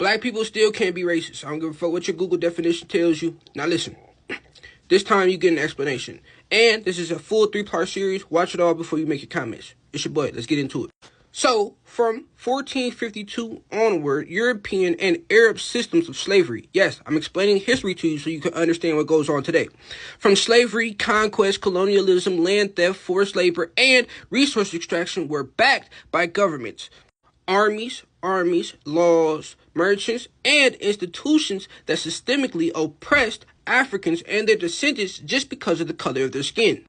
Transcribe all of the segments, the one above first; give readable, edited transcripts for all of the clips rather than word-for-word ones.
Black people still can't be racist. I don't give a fuck what your Google definition tells you. Now listen, this time you get an explanation. And this is a full 3-part series. Watch it all before you make your comments. It's your boy. Let's get into it. So, from 1452 onward, European and Arab systems of slavery. Yes, I'm explaining history to you so you can understand what goes on today. From slavery, conquest, colonialism, land theft, forced labor, and resource extraction were backed by governments, armies, laws, merchants, and institutions that systemically oppressed Africans and their descendants just because of the color of their skin.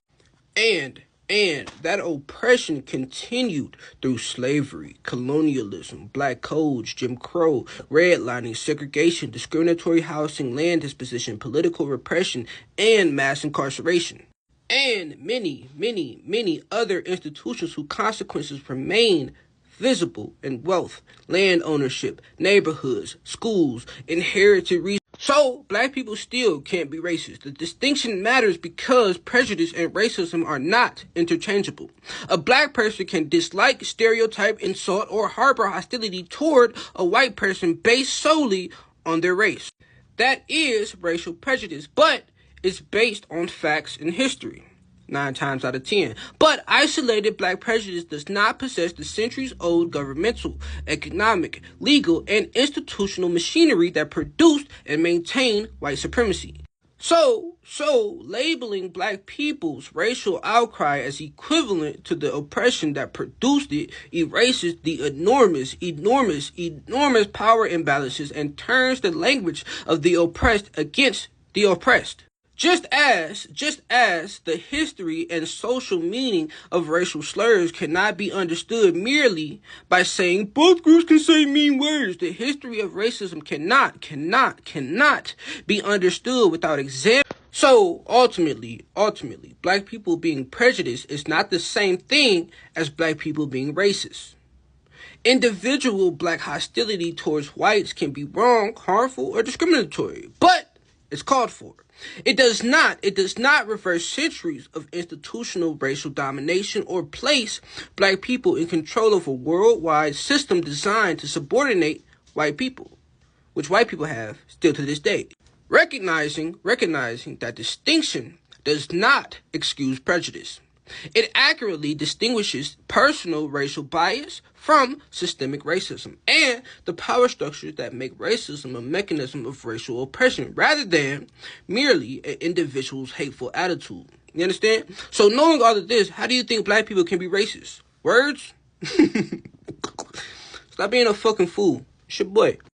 And that oppression continued through slavery, colonialism, black codes, Jim Crow, redlining, segregation, discriminatory housing, land disposition, political repression, and mass incarceration. And many other institutions whose consequences remain visible in wealth, land ownership, neighborhoods, schools, inherited resources. So, black people still can't be racist. The distinction matters because prejudice and racism are not interchangeable. A black person can dislike, stereotype, insult, or harbor hostility toward a white person based solely on their race. That is racial prejudice, but it's based on facts and history. 9 times out of 10. But isolated black prejudice does not possess the centuries-old governmental, economic, legal, and institutional machinery that produced and maintained white supremacy. So labeling black people's racial outcry as equivalent to the oppression that produced it erases the enormous power imbalances and turns the language of the oppressed against the oppressed. Just as the history and social meaning of racial slurs cannot be understood merely by saying both groups can say mean words, the history of racism cannot be understood without example. So ultimately, black people being prejudiced is not the same thing as black people being racist. Individual black hostility towards whites can be wrong, harmful, or discriminatory, but it's called for. It does not reverse centuries of institutional racial domination or place black people in control of a worldwide system designed to subordinate white people, which white people have still to this day. Recognizing that distinction does not excuse prejudice. It accurately distinguishes personal racial bias from systemic racism and the power structures that make racism a mechanism of racial oppression rather than merely an individual's hateful attitude. You understand? So knowing all of this, how do you think black people can be racist? Words? Stop being a fucking fool. It's your boy.